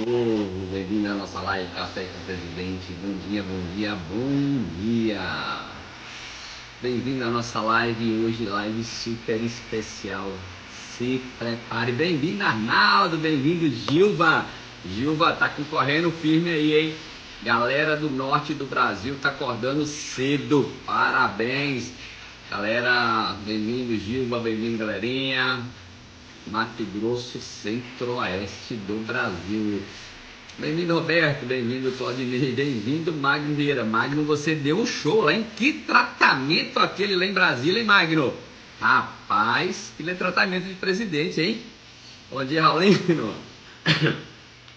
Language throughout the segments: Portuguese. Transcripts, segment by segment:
povo, bem-vindo à nossa live Café com o Presidente. Bom dia, bom dia, bom dia. Bem-vindo à nossa live, hoje live super especial. Se prepare, bem-vindo Arnaldo, bem-vindo Gilva. Gilva tá concorrendo firme aí, hein? Galera do norte do Brasil tá acordando cedo, parabéns. Galera, bem-vindo Gilva, bem-vindo galerinha. Mato Grosso, centro-oeste do Brasil. Bem-vindo Roberto, bem-vindo Claudinei, bem-vindo Magno Vieira. Magno, você deu um show lá, hein? Que tratamento aquele lá em Brasília, hein, Magno? Rapaz, que tratamento de presidente, hein? Bom dia, Raulino.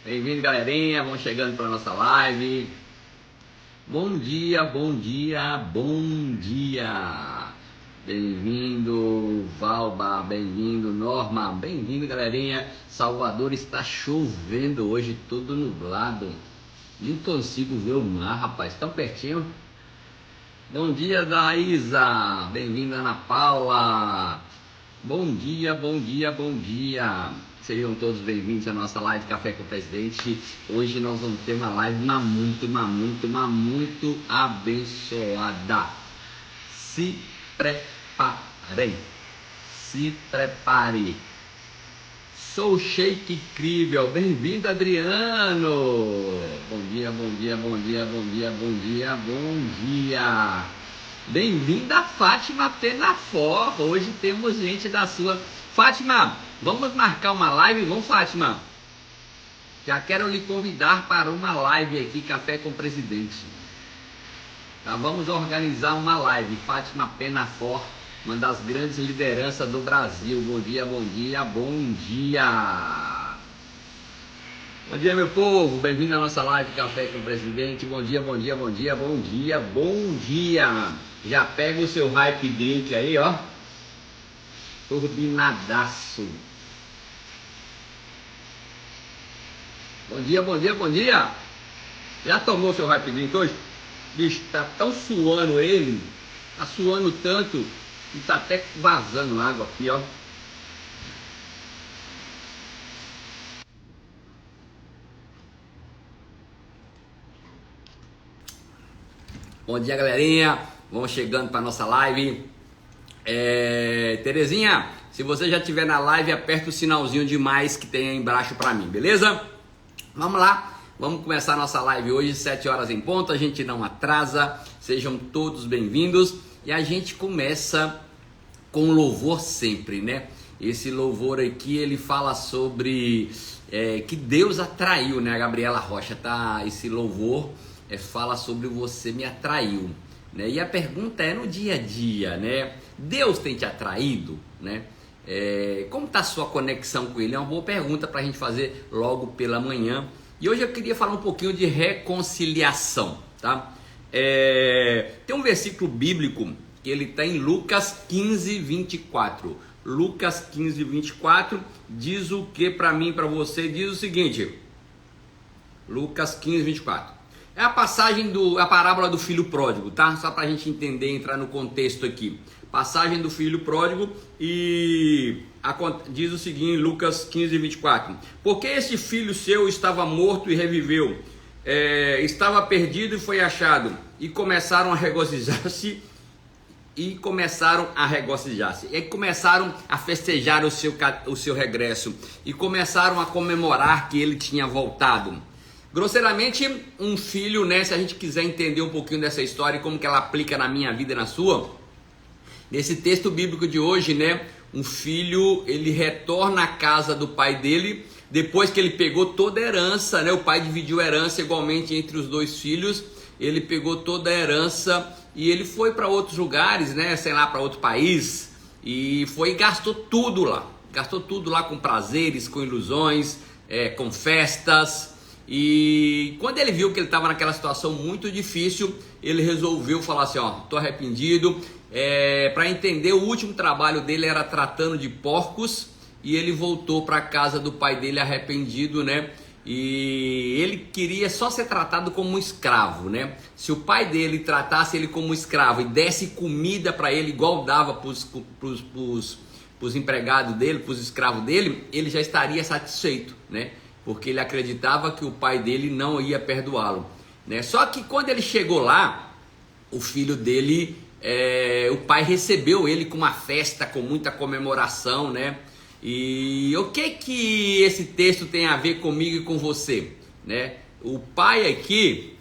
Bem-vindo, galerinha, vamos chegando para nossa live. Bom dia, bom dia, bom dia. Bem-vindo, Valba, bem-vindo, Norma, bem-vindo, galerinha. Salvador está chovendo hoje, tudo nublado. Nem consigo ver o mar, rapaz, tão pertinho. Bom dia, Daísa, bem-vinda, Ana Paula. Bom dia, bom dia, bom dia. Sejam todos bem-vindos à nossa live Café com o Presidente. Hoje nós vamos ter uma live muito abençoada. Se preparem, se prepare. Sou Shake Incrível, bem-vindo Adriano. Bom dia, bom dia, bom dia, bom dia, bom dia, bom dia. Bem-vinda Fátima Penafor. Hoje temos gente da sua. Fátima, vamos marcar uma live? Vamos, Fátima. Já quero lhe convidar para uma live aqui, Café com o Presidente. Tá, vamos organizar uma live. Fátima Penafor, uma das grandes lideranças do Brasil. Bom dia, bom dia, bom dia. Bom dia, meu povo. Bem-vindo à nossa live Café com o Presidente. Bom dia, bom dia, bom dia, bom dia, bom dia. Já pega o seu hype drink aí, ó. Turbinadaço. Bom dia, bom dia, bom dia. Já tomou seu hype drink hoje? Bicho, tá tão suando ele, tá suando tanto, que tá até vazando água aqui, ó. Bom dia, galerinha, vamos chegando para nossa live. Terezinha, se você já estiver na live, aperta o sinalzinho de mais que tem aí embaixo para mim, beleza? Vamos lá. Vamos começar a nossa live hoje, 7 horas em ponto, a gente não atrasa, sejam todos bem-vindos. E a gente começa com louvor sempre, né? Esse louvor aqui, ele fala sobre que Deus atraiu, né? A Gabriela Rocha, tá? Esse louvor fala sobre você me atraiu, né? E a pergunta é no dia a dia, né? Deus tem te atraído, né? Como tá a sua conexão com Ele? É uma boa pergunta para a gente fazer logo pela manhã. E hoje eu queria falar um pouquinho de reconciliação, tá? Tem um versículo bíblico que ele está em Lucas 15, 24. Lucas 15, 24 diz o que para mim e para você? Diz o seguinte, Lucas 15, 24. É a passagem a parábola do filho pródigo, tá? Só para a gente entender, entrar no contexto aqui. Passagem do filho pródigo e diz o seguinte, Lucas 15, 24. Porque esse filho seu estava morto e reviveu, estava perdido e foi achado, e começaram a regozijar-se, e começaram a festejar o seu regresso, e começaram a comemorar que ele tinha voltado. Grosseiramente, um filho, né? Se a gente quiser entender um pouquinho dessa história e como que ela aplica na minha vida e na sua, nesse texto bíblico de hoje, né? Um filho, ele retorna à casa do pai dele, depois que ele pegou toda a herança, né? O pai dividiu a herança igualmente entre os dois filhos, ele pegou toda a herança e ele foi para outros lugares, né? Sei lá, para outro país, e foi e gastou tudo lá com prazeres, com ilusões, com festas. E quando ele viu que ele estava naquela situação muito difícil, ele resolveu falar assim, ó, tô arrependido. Para entender, o último trabalho dele era tratando de porcos, e ele voltou para a casa do pai dele arrependido, né? E ele queria só ser tratado como um escravo, né? Se o pai dele tratasse ele como um escravo e desse comida para ele igual dava para os empregados dele, para os escravos dele, ele já estaria satisfeito, né? porque ele acreditava que o pai dele não ia perdoá-lo, né? Só que quando ele chegou lá, o filho dele, o pai recebeu ele com uma festa, com muita comemoração, né? E o que esse texto tem a ver comigo e com você, né? O pai aqui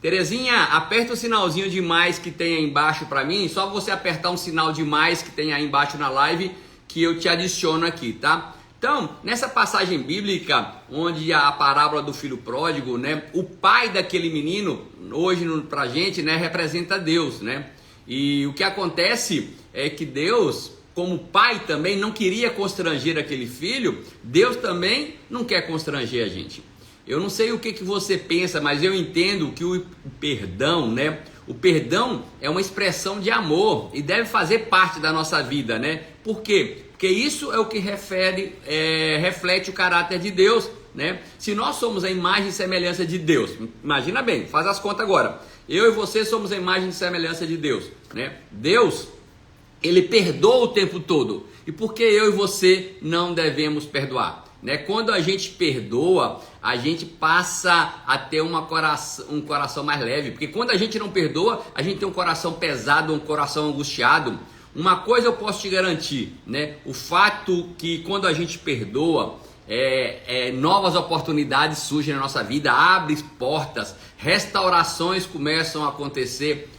Terezinha, aperta o sinalzinho de mais que tem aí embaixo para mim. Só você apertar um sinal de mais que tem aí embaixo na live que eu te adiciono aqui, tá? Então, nessa passagem bíblica, onde a parábola do filho pródigo, né? O pai daquele menino, hoje pra gente, né? Representa Deus, né? E o que acontece é que Deus, como pai também, não queria constranger aquele filho. Deus também não quer constranger a gente. Eu não sei o que você pensa, mas eu entendo que o perdão, né? O perdão é uma expressão de amor e deve fazer parte da nossa vida, né? Por quê? Porque isso é o que reflete o caráter de Deus, né? Se nós somos a imagem e semelhança de Deus, imagina bem, faz as contas agora. Eu e você somos a imagem e semelhança de Deus, né? Deus, ele perdoa o tempo todo. E por que eu e você não devemos perdoar? Né? Quando a gente perdoa, a gente passa a ter um coração mais leve. Porque quando a gente não perdoa, a gente tem um coração pesado, um coração angustiado. Uma coisa eu posso te garantir, né? O fato que quando a gente perdoa, novas oportunidades surgem na nossa vida, abre portas, restaurações começam a acontecer.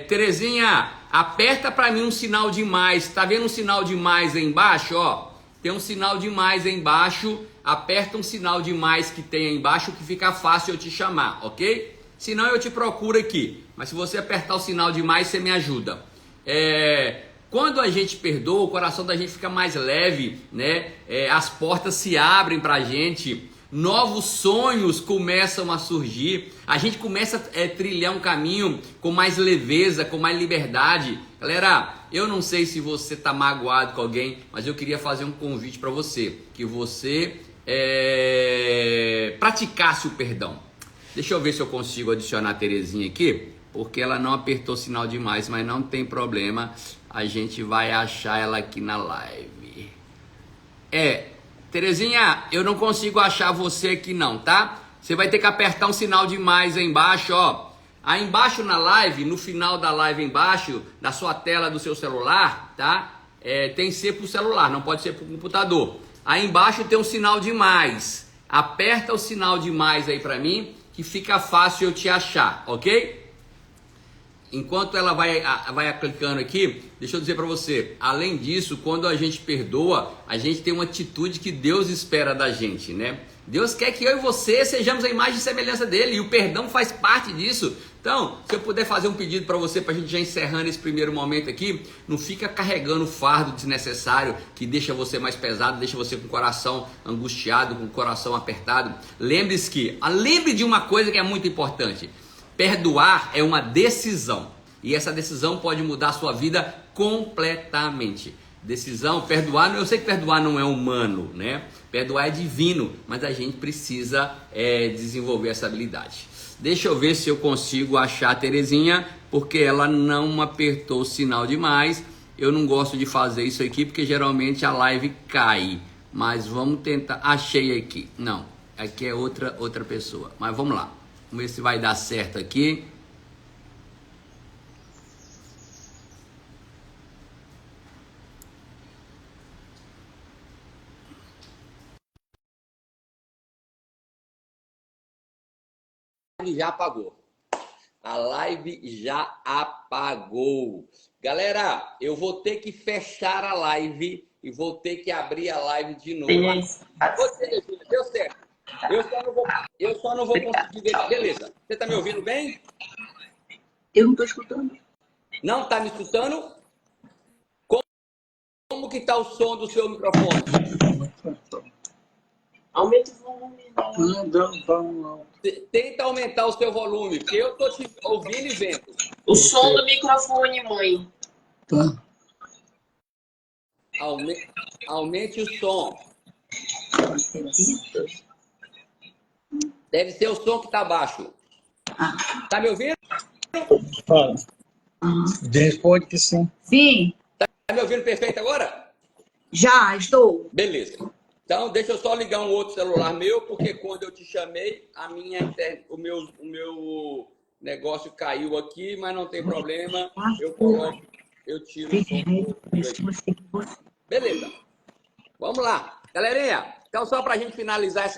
Terezinha, aperta para mim um sinal de mais. Tá vendo um sinal de mais aí embaixo, ó? Tem um sinal de mais aí embaixo, aperta um sinal de mais que tem aí embaixo que fica fácil eu te chamar, ok? Senão eu te procuro aqui, mas se você apertar o sinal de mais, você me ajuda. Quando a gente perdoa, o coração da gente fica mais leve, né? As portas se abrem pra gente, novos sonhos começam a surgir, a gente começa a trilhar um caminho com mais leveza, com mais liberdade. Galera, eu não sei se você está magoado com alguém, mas eu queria fazer um convite para você, que você praticasse o perdão. Deixa eu ver se eu consigo adicionar a Terezinha aqui, porque ela não apertou sinal demais, mas não tem problema, a gente vai achar ela aqui na live. Terezinha, eu não consigo achar você aqui não, tá? Você vai ter que apertar um sinal de mais aí embaixo, ó. Aí embaixo na live, no final da live embaixo, da sua tela do seu celular, tá? Tem que ser pro celular, não pode ser pro computador. Aí embaixo tem um sinal de mais. Aperta o sinal de mais aí pra mim, que fica fácil eu te achar, ok? Enquanto ela vai clicando aqui, deixa eu dizer para você, além disso, quando a gente perdoa, a gente tem uma atitude que Deus espera da gente, né? Deus quer que eu e você sejamos a imagem e semelhança dele, e o perdão faz parte disso. Então, se eu puder fazer um pedido para você, para a gente já encerrando esse primeiro momento aqui, não fica carregando fardo desnecessário, que deixa você mais pesado, deixa você com o coração angustiado, com o coração apertado. Lembre de uma coisa que é muito importante. Perdoar é uma decisão, e essa decisão pode mudar a sua vida completamente. Perdoar, eu sei que perdoar não é humano, né? Perdoar é divino, mas a gente precisa desenvolver essa habilidade. Deixa eu ver se eu consigo achar a Terezinha, porque ela não apertou o sinal demais. Eu não gosto de fazer isso aqui, porque geralmente a live cai. Mas vamos tentar. Achei aqui. Não, aqui é outra pessoa. Mas vamos lá. Vamos ver se vai dar certo aqui. Já apagou. A live já apagou. Galera, eu vou ter que fechar a live e vou ter que abrir a live de novo. Deu certo. Eu só não vou conseguir ver. Beleza. Você está me ouvindo bem? Eu não estou escutando. Não está me escutando? Como que está o som do seu microfone? Aumenta o volume. Não. Tenta aumentar o seu volume, porque eu estou te ouvindo e vendo. O som do microfone, mãe. Tá. Aumente o som. Deve ser o som que está baixo. Tá me ouvindo? Fala. Responde que sim. Sim. Tá me ouvindo perfeito agora? Já, estou. Beleza. Então, deixa eu só ligar um outro celular meu, porque quando eu te chamei, o meu negócio caiu aqui, mas não tem problema. Eu tiro o som do... Beleza. Vamos lá. Galerinha, então só para a gente finalizar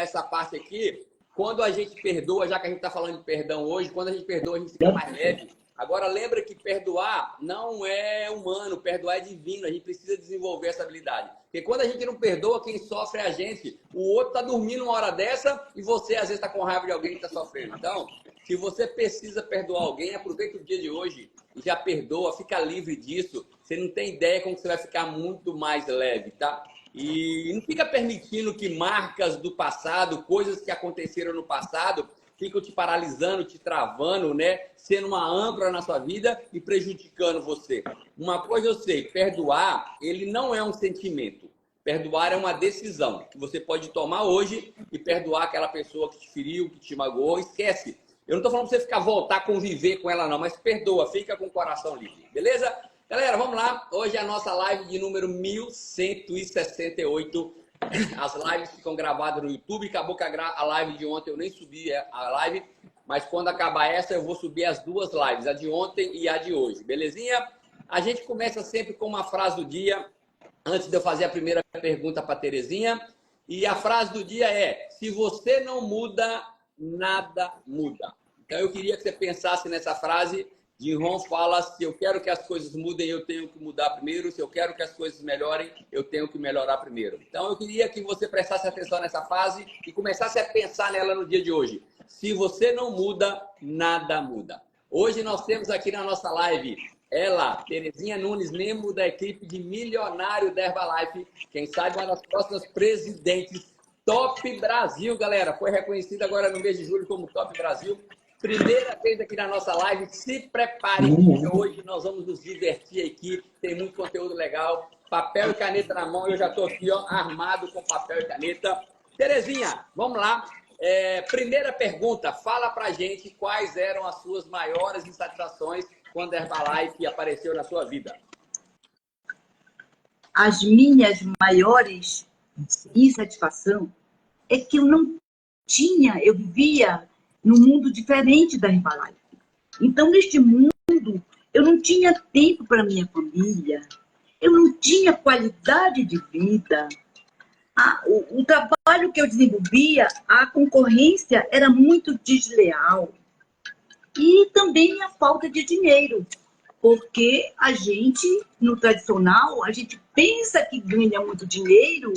essa parte aqui, quando a gente perdoa, já que a gente está falando de perdão hoje, quando a gente perdoa, a gente fica mais leve. Agora, lembra que perdoar não é humano, perdoar é divino. A gente precisa desenvolver essa habilidade. Porque quando a gente não perdoa, quem sofre é a gente. O outro está dormindo uma hora dessa e você, às vezes, está com raiva de alguém que está sofrendo. Então, se você precisa perdoar alguém, aproveita o dia de hoje e já perdoa, fica livre disso. Você não tem ideia como você vai ficar muito mais leve, tá? E não fica permitindo que marcas do passado, coisas que aconteceram no passado, ficam te paralisando, te travando, né? Sendo uma âncora na sua vida e prejudicando você. Uma coisa eu sei, perdoar, ele não é um sentimento. Perdoar é uma decisão que você pode tomar hoje e perdoar aquela pessoa que te feriu, que te magoou. Esquece. Eu não estou falando para você voltar a conviver com ela não, mas perdoa, fica com o coração livre. Beleza? Galera, vamos lá. Hoje é a nossa live de número 1168. As lives ficam gravadas no YouTube. Acabou que a live de ontem eu nem subi a live, mas quando acabar essa eu vou subir as duas lives, a de ontem e a de hoje, belezinha? A gente começa sempre com uma frase do dia, antes de eu fazer a primeira pergunta para a Terezinha. E a frase do dia é: se você não muda, nada muda. Então eu queria que você pensasse nessa frase. Jim Rohn fala: se eu quero que as coisas mudem, eu tenho que mudar primeiro. Se eu quero que as coisas melhorem, eu tenho que melhorar primeiro. Então, eu queria que você prestasse atenção nessa frase e começasse a pensar nela no dia de hoje. Se você não muda, nada muda. Hoje nós temos aqui na nossa live ela, Terezinha Nunes, membro da equipe de milionário da Herbalife. Quem sabe uma das próximas presidentes Top Brasil, galera. Foi reconhecida agora no mês de julho como Top Brasil. Primeira vez aqui na nossa live, se preparem, porque hoje nós vamos nos divertir aqui, tem muito conteúdo legal, papel e caneta na mão, eu já estou aqui ó, armado com papel e caneta. Terezinha, vamos lá. Primeira pergunta, fala pra gente quais eram as suas maiores insatisfações quando a Herbalife apareceu na sua vida. As minhas maiores insatisfações é que eu vivia num mundo diferente da Herbalife. Então, neste mundo, eu não tinha tempo para minha família, eu não tinha qualidade de vida. O trabalho que eu desenvolvia, a concorrência era muito desleal. E também a falta de dinheiro, porque a gente, no tradicional, a gente pensa que ganha muito dinheiro,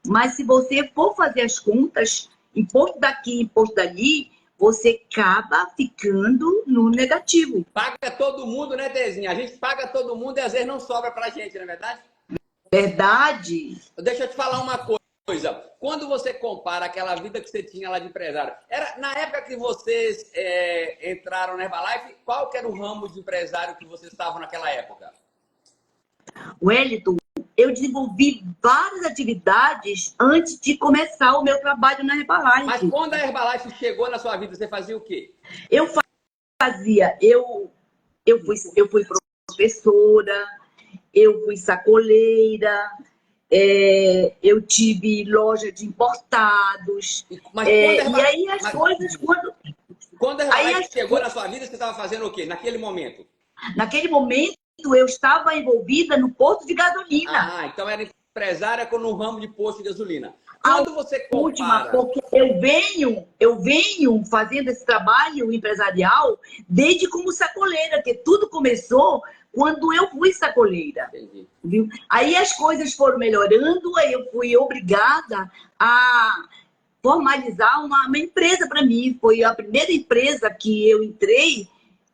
mas se você for fazer as contas, imposto daqui, imposto dali, você acaba ficando no negativo. Paga todo mundo, né, Terezinha? A gente paga todo mundo e às vezes não sobra pra gente, não é verdade? Verdade. Deixa eu te falar uma coisa. Quando você compara aquela vida que você tinha lá de empresário, na época que vocês entraram na Herbalife, qual que era o ramo de empresário que vocês estavam naquela época? Wellington, eu desenvolvi várias atividades antes de começar o meu trabalho na Herbalife. Mas quando a Herbalife chegou na sua vida, você fazia o quê? Eu fui professora, eu fui sacoleira, eu tive loja de importados. Mas e aí as coisas... Quando a Herbalife chegou na sua vida, você estava fazendo o quê? Naquele momento? Naquele momento, eu estava envolvida no posto de gasolina. Então era empresária no ramo de posto de gasolina. Quando você compara... Porque eu venho fazendo esse trabalho empresarial desde como sacoleira, que tudo começou quando eu fui sacoleira. Entendi. Viu? Aí as coisas foram melhorando, aí eu fui obrigada a formalizar uma empresa para mim. Foi a primeira empresa que eu entrei,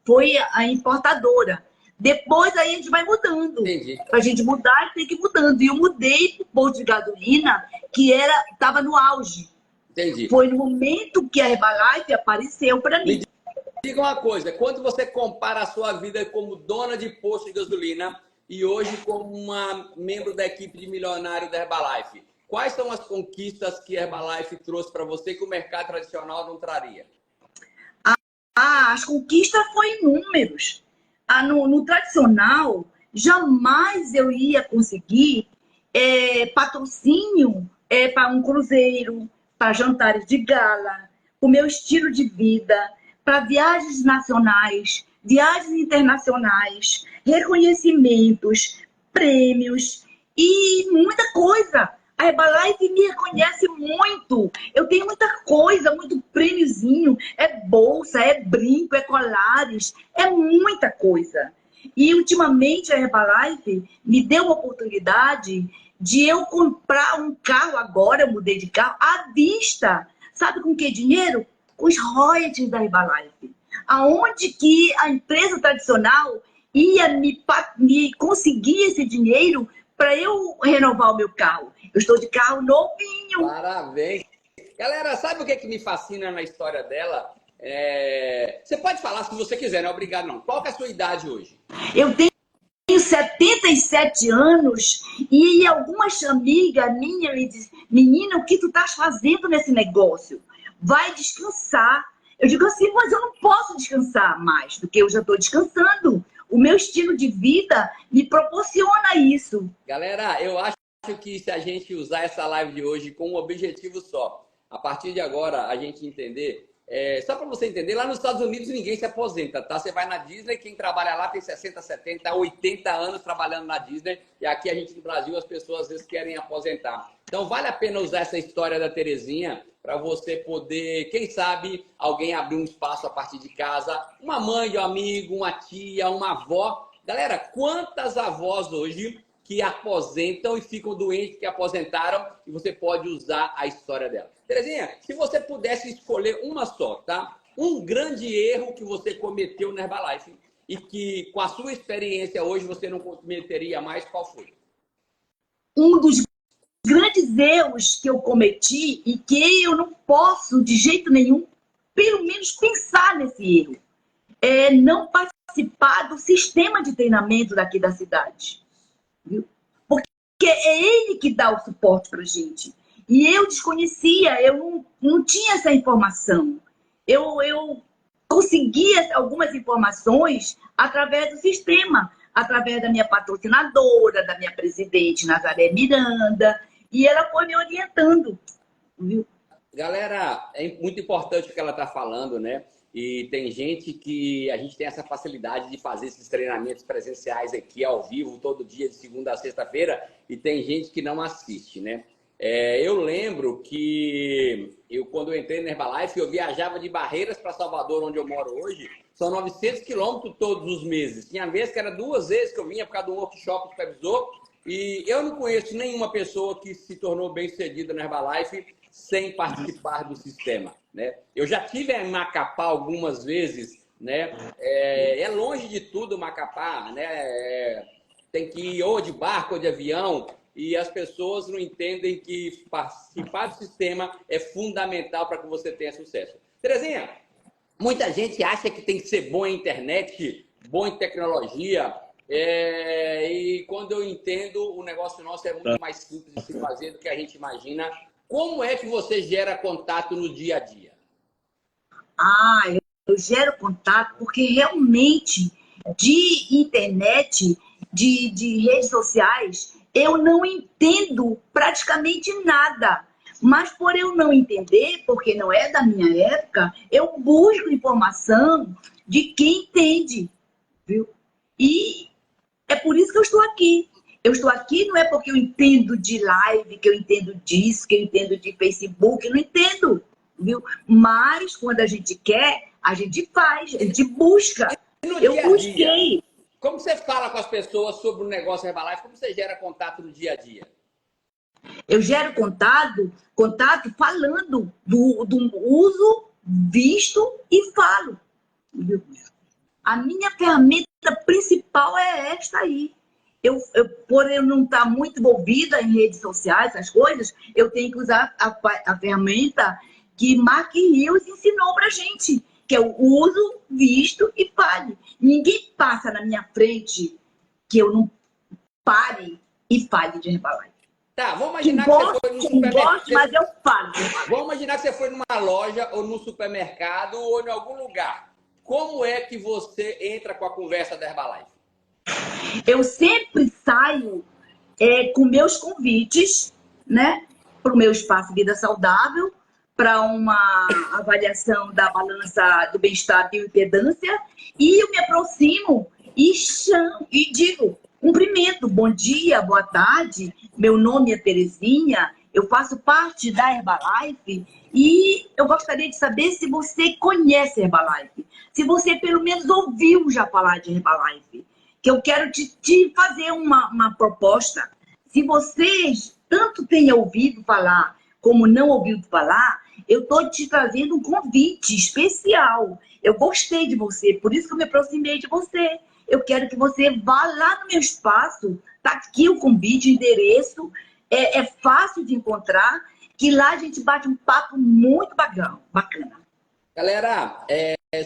foi a importadora. Depois aí a gente vai mudando. Entendi. Pra gente mudar, tem que ir mudando. E eu mudei pro posto de gasolina, que estava no auge. Entendi. Foi no momento que a Herbalife apareceu para mim. Me diga uma coisa, quando você compara a sua vida como dona de posto de gasolina e hoje como uma membro da equipe de milionário da Herbalife, quais são as conquistas que a Herbalife trouxe para você que o mercado tradicional não traria? As conquistas foram em números. No tradicional, jamais eu ia conseguir patrocínio para um cruzeiro, para jantares de gala, o meu estilo de vida, para viagens nacionais, viagens internacionais, reconhecimentos, prêmios e muita coisa. A Herbalife me reconhece muito. Eu tenho muita coisa, muito prêmiozinho. É bolsa, é brinco, é colares, é muita coisa. E ultimamente a Herbalife me deu uma oportunidade de eu comprar um carro agora, eu mudei de carro, à vista. Sabe com que dinheiro? Com os royalties da Herbalife. Aonde que a empresa tradicional ia me conseguir esse dinheiro para eu renovar o meu carro. Eu estou de carro novinho. Parabéns. Galera, sabe o que me fascina na história dela? Você pode falar se você quiser, não é obrigado não. Qual que é a sua idade hoje? Eu tenho 77 anos e algumas amigas minhas me dizem, menina, o que tu estás fazendo nesse negócio? Vai descansar. Eu digo assim, mas eu não posso descansar mais do que eu já estou descansando. O meu estilo de vida me proporciona isso. Galera, eu acho que se a gente usar essa live de hoje com um objetivo só, a partir de agora a gente entender, só para você entender, lá nos Estados Unidos ninguém se aposenta, tá? Você vai na Disney, quem trabalha lá tem 60, 70, 80 anos trabalhando na Disney, e aqui a gente no Brasil as pessoas às vezes querem aposentar. Então vale a pena usar essa história da Terezinha para você poder, quem sabe, alguém abrir um espaço a partir de casa, uma mãe, um amigo, uma tia, uma avó. Galera, quantas avós hoje que aposentam e ficam doentes, que aposentaram, e você pode usar a história dela. Terezinha, se você pudesse escolher uma só, tá? Um grande erro que você cometeu na Herbalife e que, com a sua experiência hoje, você não cometeria mais, qual foi? Um dos grandes erros que eu cometi e que eu não posso, de jeito nenhum, pelo menos pensar nesse erro, é não participar do sistema de treinamento daqui da cidade. Viu? Porque é ele que dá o suporte para a gente. E eu desconhecia, eu não tinha essa informação. Eu conseguia algumas informações através do sistema, através da minha patrocinadora, da minha presidente Nazaré Miranda, e ela foi me orientando. Viu? Galera, é muito importante o que ela está falando, né? E tem gente que a gente tem essa facilidade de fazer esses treinamentos presenciais aqui ao vivo, todo dia, de segunda a sexta-feira, e tem gente que não assiste, né? Eu lembro que quando eu entrei na Herbalife, eu viajava de Barreiras para Salvador, onde eu moro hoje, são 900 quilômetros todos os meses. Tinha vezes que era 2 vezes que eu vinha por causa do workshop do supervisor, e eu não conheço nenhuma pessoa que se tornou bem-sucedida na Herbalife sem participar do sistema, né? Eu já tive em Macapá algumas vezes, né? É longe de tudo Macapá, né? Tem que ir ou de barco ou de avião, e as pessoas não entendem que participar do sistema é fundamental para que você tenha sucesso. Terezinha, muita gente acha que tem que ser bom em internet, bom em tecnologia, e quando eu entendo, o negócio nosso é muito mais simples de se fazer do que a gente imagina. Como é que você gera contato no dia a dia? Eu gero contato porque realmente de internet, de redes sociais, eu não entendo praticamente nada. Mas por eu não entender, porque não é da minha época, eu busco informação de quem entende, viu? E é por isso que eu estou aqui. Eu estou aqui não é porque eu entendo de live, que eu entendo disso, que eu entendo de Facebook, eu não entendo, viu? Mas quando a gente quer, a gente faz, a gente busca. Eu busquei. Como você fala com as pessoas sobre o negócio Herbalife? Como você gera contato no dia a dia? Eu gero contato falando do uso, visto e falo. Viu? A minha ferramenta principal é esta aí. Por eu não estar muito envolvida em redes sociais, essas coisas, eu tenho que usar a ferramenta que Mark Rios ensinou pra gente, que é o uso, visto e fale. Ninguém passa na minha frente que eu não pare e fale de Herbalife. Tá, vamos imaginar que você foi no supermercado. Mas eu falo. Vamos imaginar que você foi numa loja ou no supermercado ou em algum lugar. Como é que você entra com a conversa da Herbalife? Eu sempre saio com meus convites, né, para o meu espaço Vida Saudável, para uma avaliação da balança do bem-estar e bioimpedância, e eu me aproximo e digo, cumprimento, bom dia, boa tarde, meu nome é Terezinha, eu faço parte da Herbalife e eu gostaria de saber se você conhece a Herbalife, se você pelo menos ouviu já falar de Herbalife, que eu quero te fazer uma proposta. Se vocês tanto tenham ouvido falar como não ouviu falar, eu estou te trazendo um convite especial. Eu gostei de você, por isso que eu me aproximei de você. Eu quero que você vá lá no meu espaço, tá aqui o convite, o endereço, é fácil de encontrar, que lá a gente bate um papo muito bacana. Galera,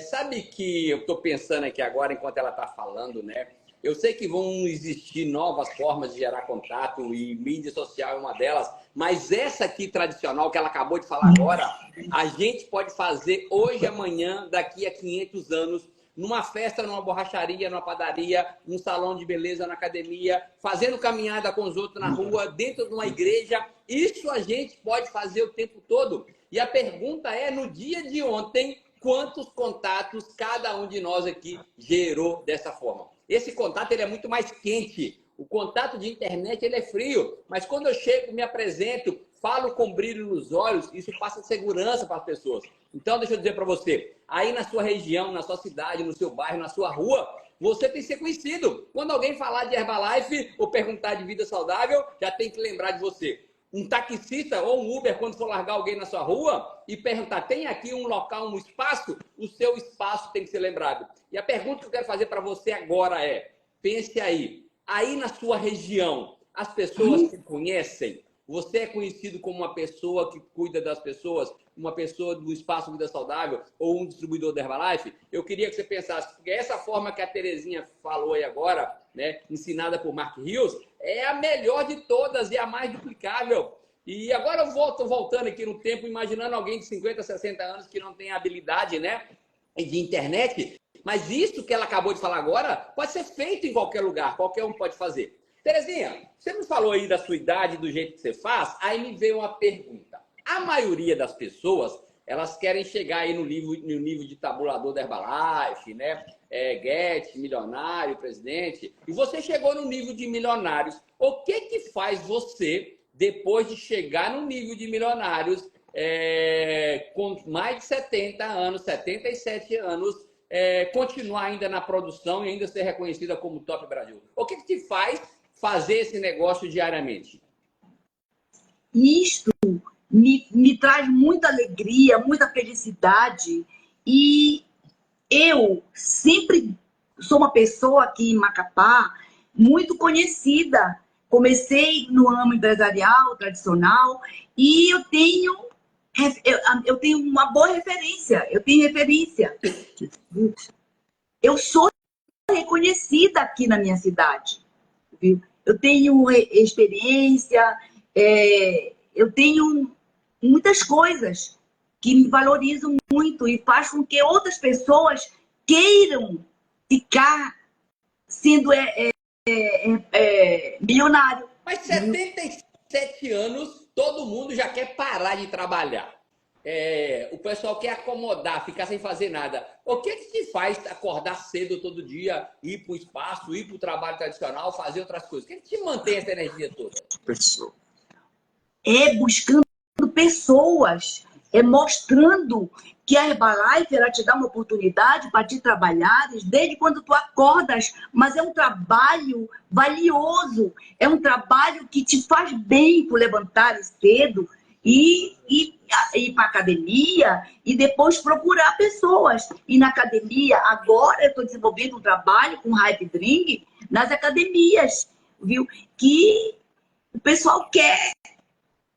sabe que eu estou pensando aqui agora, enquanto ela está falando, né? Eu sei que vão existir novas formas de gerar contato e mídia social é uma delas, mas essa aqui tradicional que ela acabou de falar agora, a gente pode fazer hoje, amanhã, daqui a 500 anos, numa festa, numa borracharia, numa padaria, num salão de beleza, na academia, fazendo caminhada com os outros na rua, dentro de uma igreja. Isso a gente pode fazer o tempo todo. E a pergunta é, no dia de ontem, quantos contatos cada um de nós aqui gerou dessa forma? Esse contato ele é muito mais quente. O contato de internet ele é frio. Mas quando eu chego, me apresento, falo com brilho nos olhos, isso passa segurança para as pessoas. Então, deixa eu dizer para você, aí na sua região, na sua cidade, no seu bairro, na sua rua, você tem que ser conhecido. Quando alguém falar de Herbalife ou perguntar de vida saudável, já tem que lembrar de você. Um taxista ou um Uber, quando for largar alguém na sua rua e perguntar, tem aqui um local, um espaço? O seu espaço tem que ser lembrado. E a pergunta que eu quero fazer para você agora é, pense aí na sua região, as pessoas que conhecem, você é conhecido como uma pessoa que cuida das pessoas, uma pessoa do Espaço Vida Saudável ou um distribuidor da Herbalife? Eu queria que você pensasse, porque essa forma que a Terezinha falou aí agora, né, ensinada por Mark Hills, é a melhor de todas e a mais duplicável. E agora eu voltando aqui no tempo, imaginando alguém de 50, 60 anos que não tem habilidade, né, de internet, mas isso que ela acabou de falar agora pode ser feito em qualquer lugar, qualquer um pode fazer. Terezinha, você me falou aí da sua idade, do jeito que você faz, aí me veio uma pergunta. A maioria das pessoas, elas querem chegar aí no nível de tabulador da Herbalife, né? Get, milionário, presidente. E você chegou no nível de milionários. O que faz você, depois de chegar no nível de milionários, com mais de 70 anos, 77 anos, continuar ainda na produção e ainda ser reconhecida como Top Brasil? O que te faz fazer esse negócio diariamente? Isto me traz muita alegria, muita felicidade, e eu sempre sou uma pessoa aqui em Macapá muito conhecida. Comecei no ramo empresarial tradicional e eu tenho uma boa referência, eu sou reconhecida aqui na minha cidade, viu? Eu tenho experiência, eu tenho muitas coisas que me valorizam muito e faz com que outras pessoas queiram ficar sendo milionário. Mas 77 anos, todo mundo já quer parar de trabalhar. O pessoal quer acomodar, ficar sem fazer nada. O que te faz acordar cedo todo dia, ir para o espaço, ir para o trabalho tradicional, fazer outras coisas? O que te mantém essa energia toda? Pessoa. Buscando pessoas, mostrando que a Herbalife ela te dá uma oportunidade para te trabalhar desde quando tu acordas, mas é um trabalho valioso, é um trabalho que te faz bem por levantar cedo e ir para a academia e depois procurar pessoas. E na academia, agora eu estou desenvolvendo um trabalho com Hype Drink nas academias, viu? Que o pessoal quer.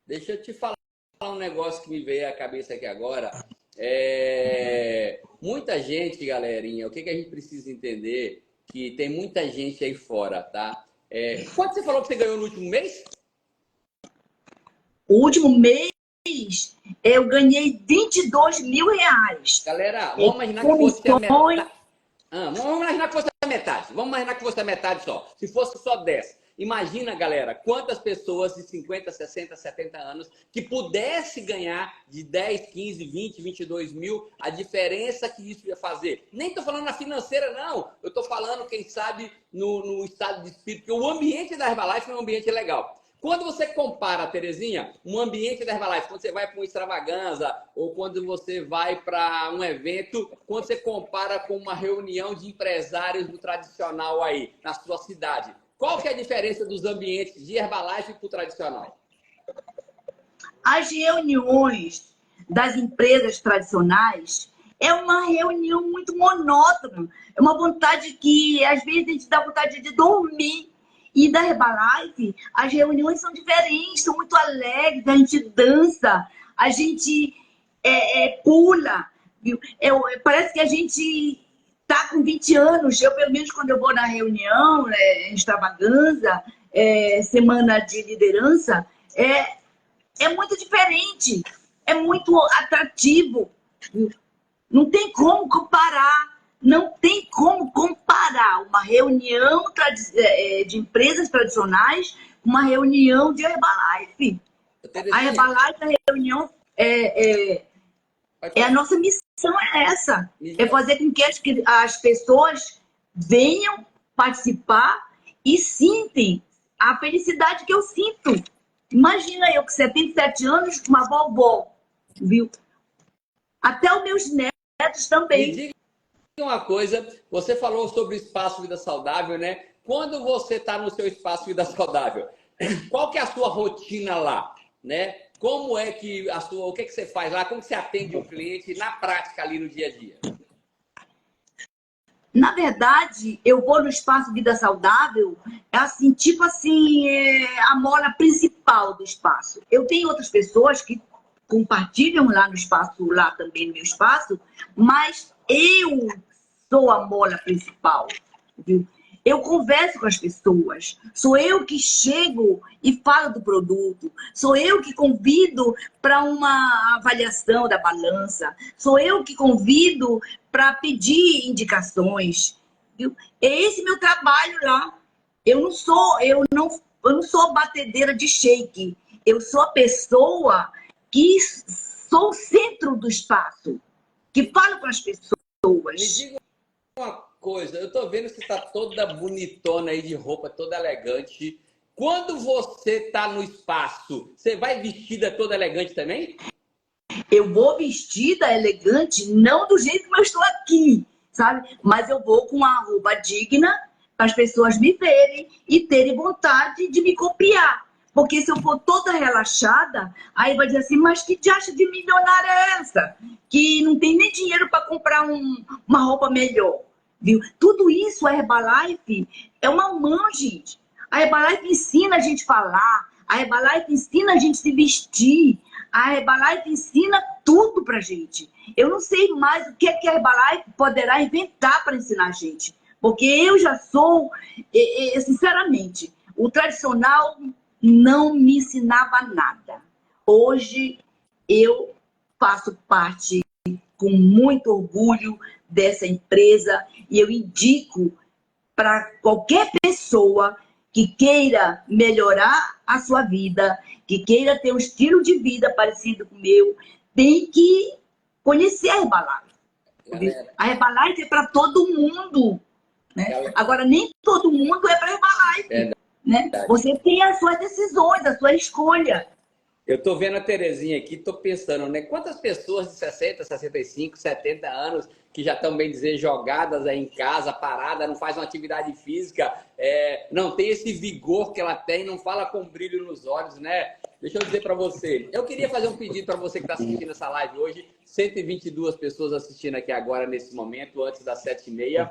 Deixa eu te falar um negócio que me veio à cabeça aqui agora. Muita gente, galerinha, o que a gente precisa entender? Que tem muita gente aí fora, tá? Quanto você falou que você ganhou no último mês? O último mês, eu ganhei 22 mil reais. Galera, vamos imaginar que fosse a metade. Vamos imaginar que fosse a metade. Vamos imaginar que fosse a metade só. Se fosse só 10. Imagina, galera, quantas pessoas de 50, 60, 70 anos que pudesse ganhar de 10, 15, 20, 22 mil, a diferença que isso ia fazer. Nem estou falando na financeira, não. Eu estou falando, quem sabe, no estado de espírito, porque o ambiente da Herbalife é um ambiente legal. Quando você compara, Terezinha, um ambiente da Herbalife, quando você vai para uma extravaganza ou quando você vai para um evento, quando você compara com uma reunião de empresários do tradicional aí, na sua cidade, qual que é a diferença dos ambientes de Herbalife para o tradicional? As reuniões das empresas tradicionais é uma reunião muito monótona. É uma vontade que, às vezes, a gente dá vontade de dormir. E da Herbalife, as reuniões são diferentes, são muito alegres, a gente dança, a gente pula. Viu? Parece que a gente tá com 20 anos. Eu, pelo menos, quando eu vou na reunião, extravaganza, semana de liderança, é muito diferente, é muito atrativo. Viu? Não tem como comparar. Não tem como comparar uma reunião de empresas tradicionais com uma reunião de Herbalife. A Herbalife, a reunião, a nossa missão é essa. É fazer com que as pessoas venham participar e sintem a felicidade que eu sinto. Imagina eu com 77 anos, uma vovó, viu? Até os meus netos também. Uma coisa, você falou sobre o espaço Vida Saudável, né? Quando você está no seu espaço Vida Saudável, qual que é a sua rotina lá, né? Como é que o que você faz lá? Como você atende o cliente na prática ali no dia a dia? Na verdade, eu vou no espaço Vida Saudável, assim, tipo assim, a mola principal do espaço. Eu tenho outras pessoas que compartilham lá no espaço, lá também no meu espaço, mas eu sou a mola principal, viu? Eu converso com as pessoas, sou eu que chego e falo do produto, sou eu que convido para uma avaliação da balança, sou eu que convido para pedir indicações, viu? É esse meu trabalho lá. Eu não sou batedeira de shake, eu sou a pessoa que sou o centro do espaço, que falo com as pessoas. Me diga uma coisa, eu tô vendo que você tá toda bonitona aí de roupa, toda elegante. Quando você tá no espaço, você vai vestida toda elegante também? Eu vou vestida elegante, não do jeito que eu estou aqui, sabe? Mas eu vou com uma roupa digna para as pessoas me verem e terem vontade de me copiar. Porque se eu for toda relaxada, aí vai dizer assim, mas que diacho de milionária é essa? Que não tem nem dinheiro para comprar uma roupa melhor, viu? Tudo isso, a Herbalife é uma mão, gente. A Herbalife ensina a gente falar, a Herbalife ensina a gente se vestir, a Herbalife ensina tudo pra gente. Eu não sei mais o que é que a Herbalife poderá inventar para ensinar a gente. Porque eu já sou, sinceramente, o tradicional não me ensinava nada. Hoje eu faço parte com muito orgulho dessa empresa e eu indico para qualquer pessoa que queira melhorar a sua vida, que queira ter um estilo de vida parecido com o meu, tem que conhecer a Herbalife. A Herbalife é para todo mundo, né? Agora, nem todo mundo é para Herbalife. Né? Você tem as suas decisões, a sua escolha. Eu tô vendo a Terezinha aqui, tô pensando, né? Quantas pessoas de 60, 65, 70 anos que já estão, bem dizer, jogadas aí em casa, parada, não faz uma atividade física, não tem esse vigor que ela tem, não fala com brilho nos olhos, né? Deixa eu dizer para você, eu queria fazer um pedido para você que está assistindo essa live hoje, 122 pessoas assistindo aqui agora, nesse momento, antes das 7h30.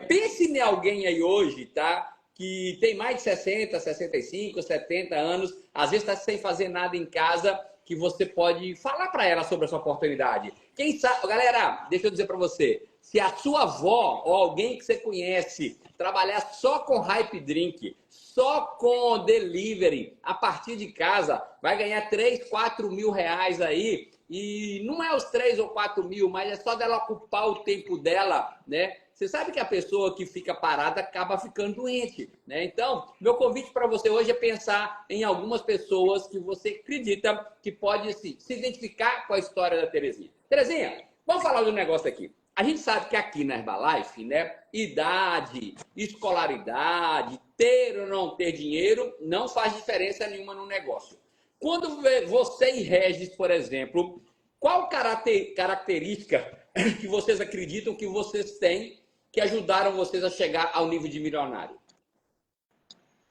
Pense em alguém aí hoje, tá? Que tem mais de 60, 65, 70 anos, às vezes está sem fazer nada em casa, que você pode falar para ela sobre essa oportunidade. Quem sabe, galera, deixa eu dizer para você, se a sua avó ou alguém que você conhece trabalhar só com Hype Drink, só com delivery, a partir de casa, vai ganhar 3, 4 mil reais aí, e não é os 3 ou 4 mil, mas é só dela ocupar o tempo dela, né? Você sabe que a pessoa que fica parada acaba ficando doente, né? Então, meu convite para você hoje é pensar em algumas pessoas que você acredita que pode se identificar com a história da Terezinha. Terezinha, vamos falar de um negócio aqui. A gente sabe que aqui na Herbalife, né, idade, escolaridade, ter ou não ter dinheiro, não faz diferença nenhuma no negócio. Quando você e Regis, por exemplo, qual característica que vocês acreditam que vocês têm que ajudaram vocês a chegar ao nível de milionário?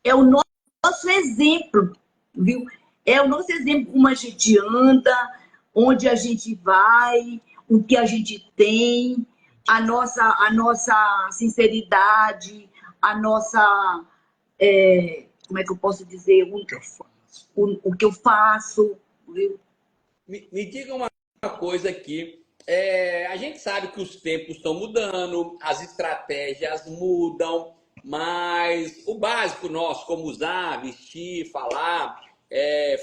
É o nosso exemplo, viu? É o nosso exemplo, como a gente anda, onde a gente vai, o que a gente tem, a nossa sinceridade, a nossa, como é que eu posso dizer, o que eu faço, viu? Me diga uma coisa aqui. A gente sabe que os tempos estão mudando, as estratégias mudam, mas o básico nosso, como usar, vestir, falar,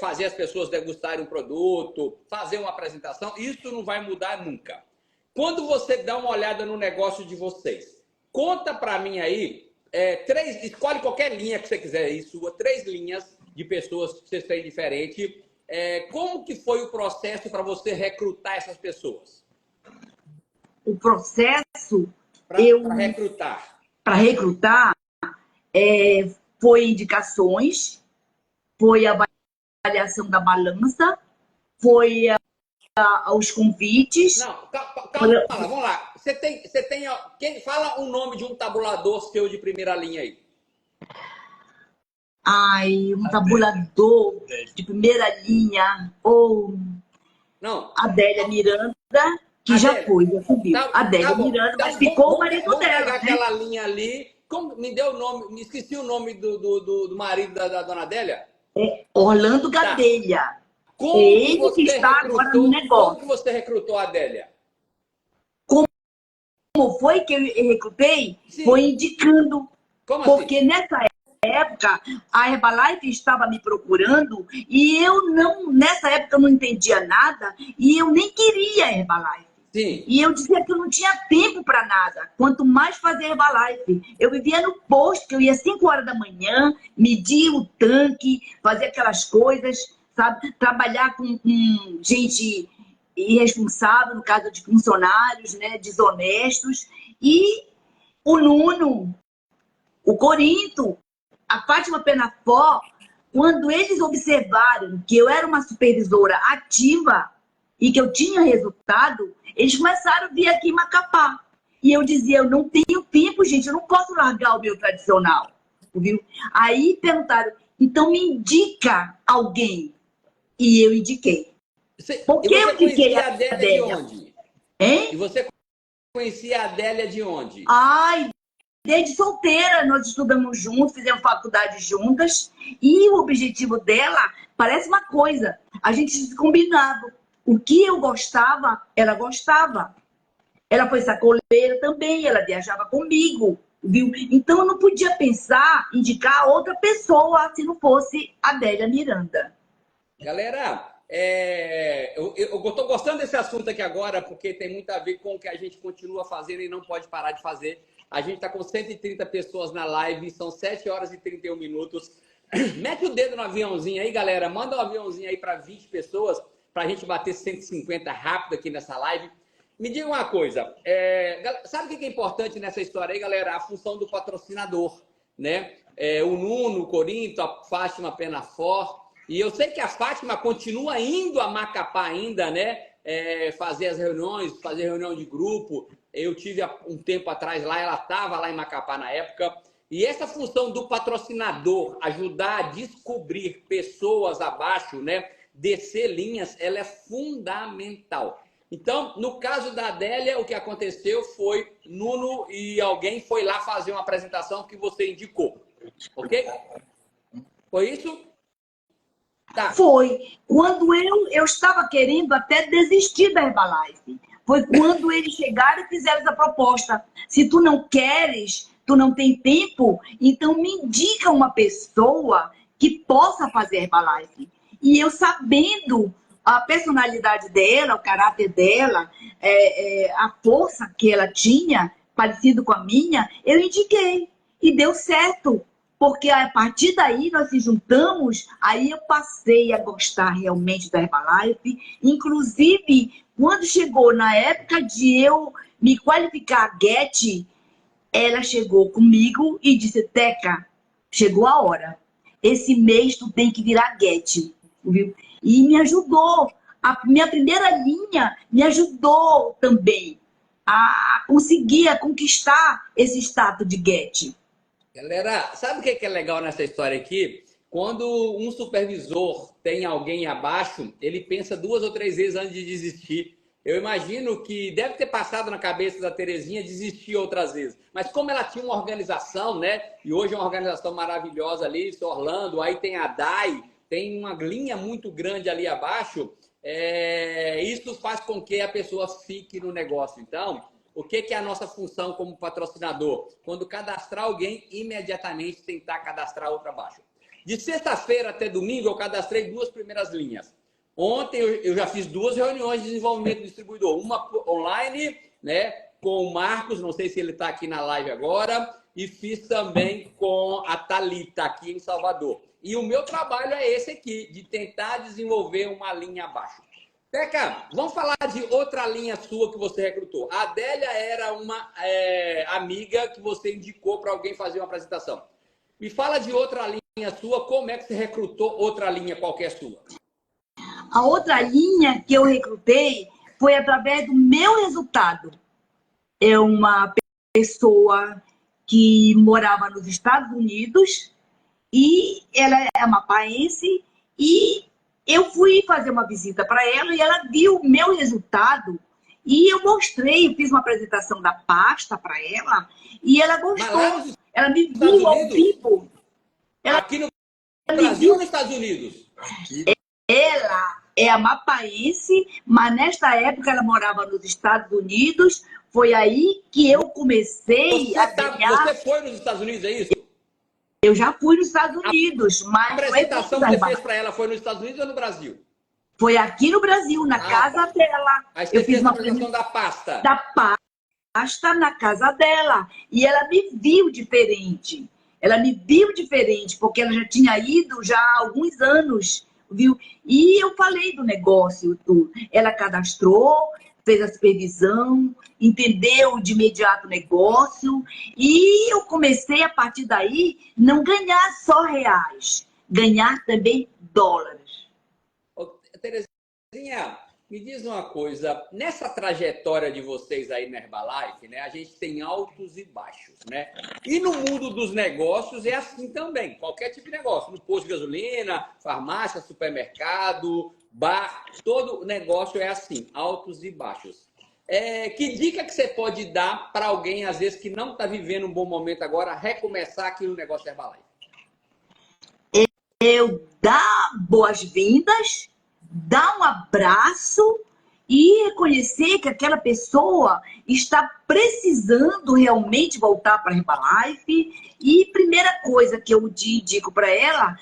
fazer as pessoas degustarem um produto, fazer uma apresentação, isso não vai mudar nunca. Quando você dá uma olhada no negócio de vocês, conta para mim aí, escolhe qualquer linha que você quiser aí, sua, 3 linhas de pessoas que vocês têm diferente. Como que foi o processo para você recrutar essas pessoas? O processo Para recrutar. Para recrutar foi indicações, foi a avaliação da balança, foi os convites. Não, calma, vamos lá. Você tem fala o nome de um tabulador seu de primeira linha aí. Ai, um tabulador de primeira linha, ou Adélia Miranda, que já foi, já subiu. Adélia Miranda, mas ficou o marido dela. Vamos pegar aquela linha ali. Me deu o nome, me esqueci o nome do marido da dona Adélia. Orlando Gadelha. Tá. Ele que está agora no negócio. Como que você recrutou a Adélia? Como foi que eu recrutei? Sim. Foi indicando. Como porque assim? nessa época, a Herbalife estava me procurando e nessa época eu não entendia nada e eu nem queria a Herbalife. Sim. E eu dizia que eu não tinha tempo para nada, quanto mais fazer Herbalife. Eu vivia no posto, que eu ia 5 horas da manhã, medir o tanque, fazer aquelas coisas, sabe? Trabalhar com gente irresponsável, no caso de funcionários, né? Desonestos. E o Nuno, o Corinto, a Fátima Penafó, quando eles observaram que eu era uma supervisora ativa e que eu tinha resultado, eles começaram a vir aqui em Macapá. E eu dizia, eu não tenho tempo, gente, eu não posso largar o meu tradicional. Viu? Aí perguntaram, então me indica alguém. E eu indiquei. Por que eu indiquei a Adélia? De onde? Hein? E você conhecia a Adélia de onde? Ai, desde solteira, nós estudamos juntos, fizemos faculdade juntas. E o objetivo dela parece uma coisa. A gente se combinava. O que eu gostava, ela gostava. Ela foi sacoleira também, ela viajava comigo, viu? Então eu não podia pensar em indicar outra pessoa se não fosse a Adélia Miranda. Galera, eu estou gostando desse assunto aqui agora, porque tem muito a ver com o que a gente continua fazendo e não pode parar de fazer. A gente está com 130 pessoas na live, são 7 horas e 31 minutos. Mete o dedo no aviãozinho aí, galera. Manda um aviãozinho aí para 20 pessoas, para a gente bater 150 rápido aqui nessa live. Me diga uma coisa, sabe o que é importante nessa história aí, galera? A função do patrocinador, né? O Nuno, o Corinto, a Fátima Penafort. E eu sei que a Fátima continua indo a Macapá ainda, né? Fazer as reuniões, fazer reunião de grupo. Eu tive um tempo atrás lá, ela estava lá em Macapá na época. E essa função do patrocinador, ajudar a descobrir pessoas abaixo, né? Descer linhas, ela é fundamental. Então, no caso da Adélia, o que aconteceu foi Nuno e alguém foi lá fazer uma apresentação que você indicou. Ok? Foi isso? Tá. Foi. Quando eu estava querendo até desistir da Herbalife. Foi quando eles chegaram e fizeram essa proposta. Se tu não queres, tu não tem tempo, então me indica uma pessoa que possa fazer Herbalife. E eu sabendo a personalidade dela, o caráter dela, a força que ela tinha, parecido com a minha, eu indiquei. E deu certo. Porque a partir daí nós se juntamos, aí eu passei a gostar realmente da Herbalife. Inclusive, quando chegou na época de eu me qualificar a Get, ela chegou comigo e disse, Teca, chegou a hora. Esse mês tu tem que virar Get. Viu? E me ajudou. A minha primeira linha me ajudou também a conseguir, a conquistar esse status de Get. Galera, sabe o que é legal nessa história aqui? Quando um supervisor tem alguém abaixo, ele pensa 2 ou 3 vezes antes de desistir. Eu imagino que deve ter passado na cabeça da Terezinha desistir outras vezes. Mas como ela tinha uma organização, né? E hoje é uma organização maravilhosa ali, Orlando, aí tem a DAI, tem uma linha muito grande ali abaixo, isso faz com que a pessoa fique no negócio. Então, o que é a nossa função como patrocinador? Quando cadastrar alguém, imediatamente tentar cadastrar outra abaixo. De sexta-feira até domingo, eu cadastrei 2 primeiras linhas. Ontem eu já fiz 2 reuniões de desenvolvimento do distribuidor. Uma online, né, com o Marcos, não sei se ele está aqui na live agora, e fiz também com a Thalita, aqui em Salvador. E o meu trabalho é esse aqui, de tentar desenvolver uma linha abaixo. Teca, vamos falar de outra linha sua que você recrutou. A Adélia era uma amiga que você indicou para alguém fazer uma apresentação. Me fala de outra linha sua, como é que você recrutou outra linha qualquer sua? A outra linha que eu recrutei foi através do meu resultado. É uma pessoa que morava nos Estados Unidos e ela é amapaense e eu fui fazer uma visita para ela e ela viu o meu resultado e eu mostrei, fiz uma apresentação da pasta para ela e ela gostou. Ela me viu ao vivo. Aqui no Brasil ou nos Estados Unidos? Ela é amapaense, mas nesta época ela morava nos Estados Unidos. Foi aí que eu comecei a ganhar... Você foi nos Estados Unidos, é isso? Eu já fui nos Estados Unidos, mas... A apresentação que você fez para ela foi nos Estados Unidos ou no Brasil? Foi aqui no Brasil, na casa dela. Aí você fez uma apresentação da pasta. Da pasta na casa dela. E ela me viu diferente. Ela me viu diferente, porque ela já tinha ido já há alguns anos, viu? E eu falei do negócio, tudo. Ela cadastrou, fez a supervisão, entendeu de imediato o negócio. E eu comecei, a partir daí, não ganhar só reais, ganhar também dólares. Terezinha, me diz uma coisa, nessa trajetória de vocês aí na Herbalife, né, a gente tem altos e baixos, né? E no mundo dos negócios é assim também, qualquer tipo de negócio, no posto de gasolina, farmácia, supermercado, bar, todo negócio é assim, altos e baixos. Que dica que você pode dar para alguém, às vezes, que não está vivendo um bom momento agora, recomeçar aqui no negócio Herbalife? Eu dar boas-vindas, dar um abraço e reconhecer que aquela pessoa está precisando realmente voltar para a Herbalife. E primeira coisa que eu indico para ela,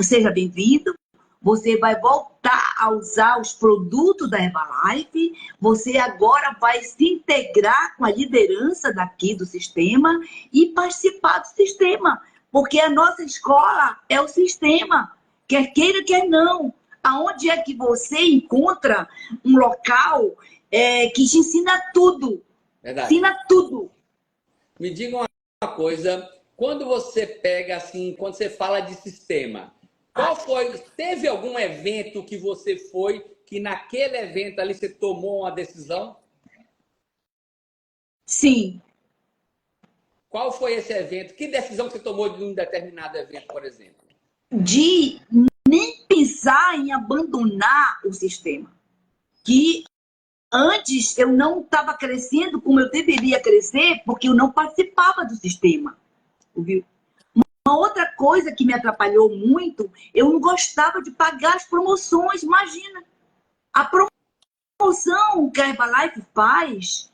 seja bem-vindo, você vai voltar a usar os produtos da Herbalife, você agora vai se integrar com a liderança daqui do sistema e participar do sistema, porque a nossa escola é o sistema, quer queira, quer não. Aonde é que você encontra um local que te ensina tudo? Verdade. Ensina tudo. Me diga uma coisa, quando você pega assim, quando você fala de sistema, teve algum evento que você foi, que naquele evento ali você tomou uma decisão? Sim. Qual foi esse evento? Que decisão você tomou de um determinado evento, por exemplo? De nem pensar em abandonar o sistema. Que antes eu não estava crescendo como eu deveria crescer, porque eu não participava do sistema. Viu? Uma outra coisa que me atrapalhou muito, eu não gostava de pagar as promoções. Imagina, a promoção que a Herbalife faz,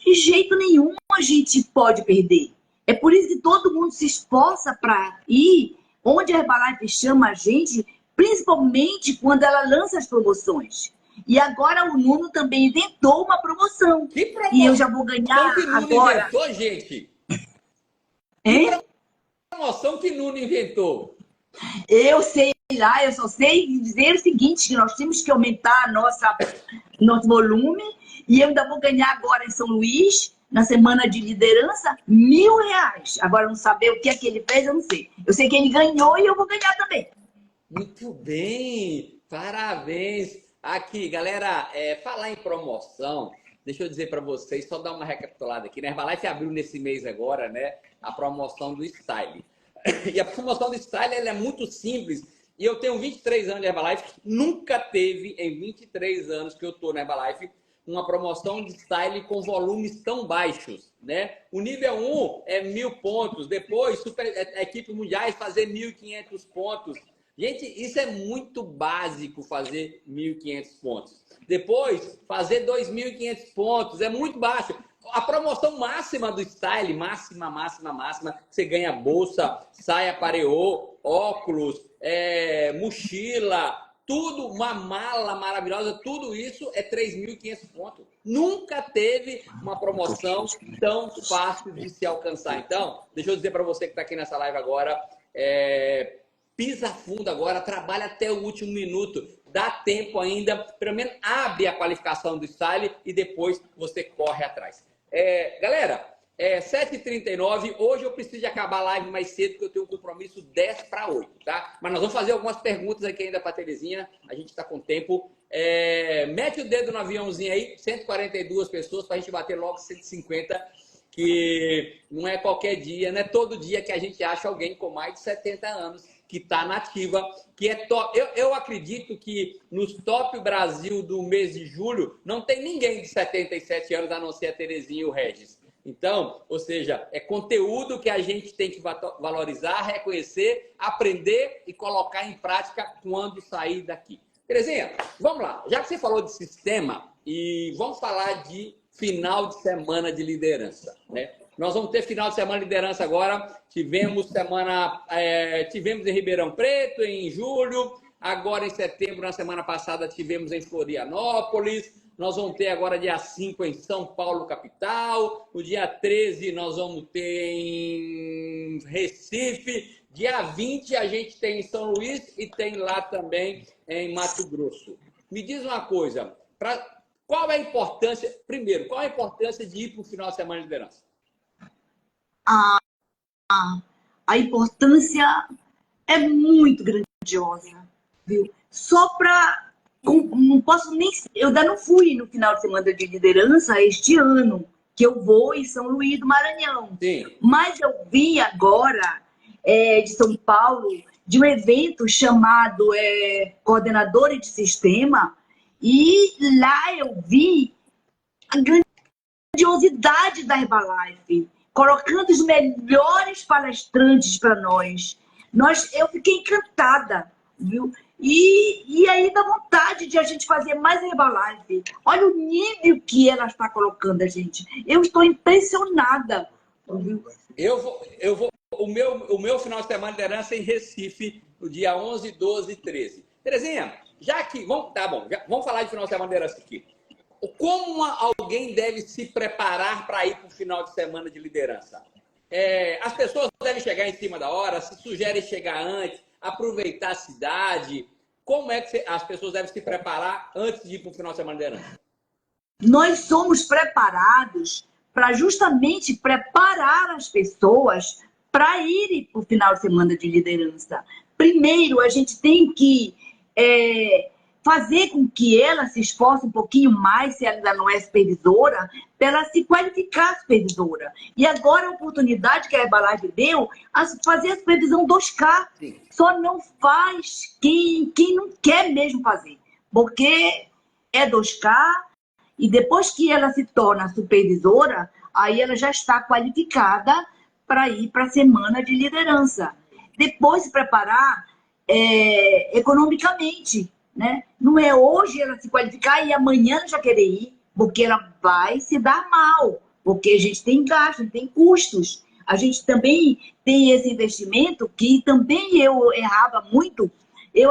de jeito nenhum a gente pode perder. É por isso que todo mundo se esforça para ir onde a Herbalife chama a gente, principalmente quando ela lança as promoções. E agora o Nuno também inventou uma promoção. Que promoção E eu já vou ganhar que Nuno agora. inventou, gente? Hein? Que promoção que Nuno inventou? Eu sei lá, eu só sei dizer o seguinte, que nós temos que aumentar nosso volume e eu ainda vou ganhar agora em São Luís, na semana de liderança, R$1.000. Agora, não saber o que é que ele fez, eu não sei. Eu sei que ele ganhou e eu vou ganhar também. Muito bem, parabéns. Aqui, galera, falar em promoção, deixa eu dizer para vocês, só dar uma recapitulada aqui, né? Herbalife abriu nesse mês agora, né, a promoção do Style. E a promoção do Style, ela é muito simples. E eu tenho 23 anos de Herbalife, nunca teve, em 23 anos que eu tô na Herbalife, uma promoção de Style com volumes tão baixos, né? O nível 1 é 1.000 pontos, depois equipes mundiais fazer 1.500 pontos. Gente, isso é muito básico, fazer 1.500 pontos. Depois, fazer 2.500 pontos, é muito baixo. A promoção máxima do Style, máxima, você ganha bolsa, saia pareô, óculos, mochila, tudo, uma mala maravilhosa, tudo isso é 3.500 pontos. Nunca teve uma promoção tão fácil de se alcançar. Então, deixa eu dizer para você que está aqui nessa live agora, pisa fundo agora, trabalha até o último minuto, dá tempo ainda, pelo menos abre a qualificação do Style e depois você corre atrás. Galera, 7h39, hoje eu preciso de acabar a live mais cedo, porque eu tenho um compromisso 10 para 8, tá? Mas nós vamos fazer algumas perguntas aqui ainda para a Terezinha, a gente está com tempo. Mete o dedo no aviãozinho aí, 142 pessoas, para a gente bater logo 150, que não é qualquer dia, não é todo dia que a gente acha alguém com mais de 70 anos que está nativa, que é top. Eu acredito que nos Top Brasil do mês de julho não tem ninguém de 77 anos, a não ser a Terezinha e o Regis. Então, ou seja, é conteúdo que a gente tem que valorizar, reconhecer, aprender e colocar em prática quando sair daqui. Terezinha, vamos lá. Já que você falou de sistema, e vamos falar de final de semana de liderança, né? Nós vamos ter final de semana de liderança agora. Tivemos em Ribeirão Preto, em julho. Agora, em setembro, na semana passada, tivemos em Florianópolis. Nós vamos ter agora dia 5 em São Paulo, capital. No dia 13, nós vamos ter em Recife. Dia 20, a gente tem em São Luís e tem lá também em Mato Grosso. Me diz uma coisa. Qual é a importância... Primeiro, qual é a importância de ir para o final de semana de liderança? A importância é muito grandiosa, viu? Só para... Não posso nem... Eu ainda não fui no final de semana de liderança este ano, que eu vou em São Luís do Maranhão. Sim. Mas eu vim agora de São Paulo, de um evento chamado Coordenadores de Sistema, e lá eu vi a grandiosidade da Herbalife, colocando os melhores palestrantes para nós. Eu fiquei encantada, viu? E aí dá vontade de a gente fazer mais Herbalife. Olha o nível que ela está colocando a gente. Eu estou impressionada. Viu? O meu final de semana de liderança é em Recife, no dia 11, 12 e 13. Terezinha, já que... vamos falar de final de semana de liderança aqui. Como alguém deve se preparar para ir para o final de semana de liderança? As pessoas devem chegar em cima da hora, se sugerem chegar antes, aproveitar a cidade. Como é que as pessoas devem se preparar antes de ir para o final de semana de liderança? Nós somos preparados para justamente preparar as pessoas para irem para o final de semana de liderança. Primeiro, a gente tem que fazer com que ela se esforce um pouquinho mais, se ela ainda não é supervisora, para ela se qualificar supervisora. E agora a oportunidade que a Herbalife deu, fazer a supervisão 2K. Sim. Só não faz quem não quer mesmo fazer, porque é 2K, e depois que ela se torna supervisora, aí ela já está qualificada para ir para a semana de liderança. Depois se preparar economicamente, né? Não é hoje ela se qualificar e amanhã já querer ir, porque ela vai se dar mal, porque a gente tem gasto, tem custos. A gente também tem esse investimento que também eu errava muito, eu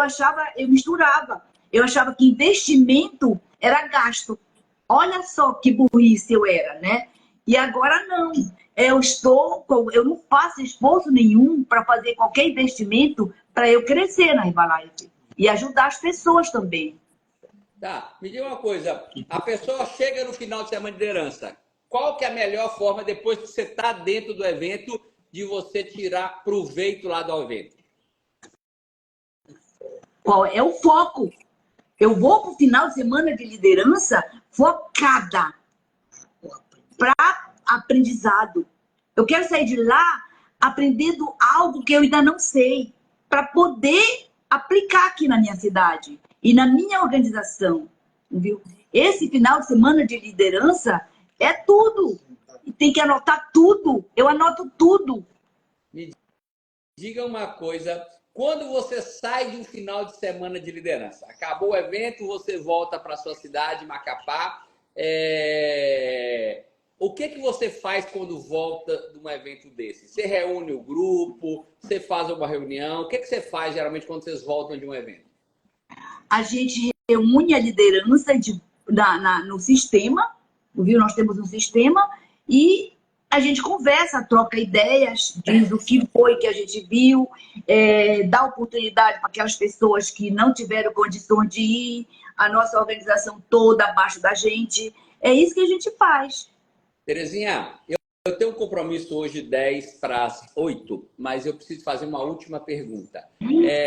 misturava. Eu achava que investimento era gasto. Olha só que burrice eu era, né? E agora não. Eu não faço esforço nenhum para fazer qualquer investimento para eu crescer na Herbalife e ajudar as pessoas também. Tá, me diga uma coisa. A pessoa chega no final de semana de liderança. Qual que é a melhor forma, depois que você está dentro do evento, de você tirar proveito lá do evento? Qual é o foco? Eu vou para o final de semana de liderança focada para aprendizado. Eu quero sair de lá aprendendo algo que eu ainda não sei, para poder aplicar aqui na minha cidade e na minha organização, viu? Esse final de semana de liderança é tudo. E tem que anotar tudo. Eu anoto tudo. Me diga uma coisa. Quando você sai de um final de semana de liderança, acabou o evento, você volta para sua cidade, Macapá. O que você faz quando volta de um evento desse? Você reúne o grupo? Você faz uma reunião? O que você faz geralmente quando vocês voltam de um evento? A gente reúne a liderança no sistema, viu? Nós temos um sistema e a gente conversa, troca ideias, diz o que foi que a gente viu, dá oportunidade para aquelas pessoas que não tiveram condições de ir, a nossa organização toda abaixo da gente. É isso que a gente faz. Terezinha, eu tenho um compromisso hoje 10 para as 8, mas eu preciso fazer uma última pergunta.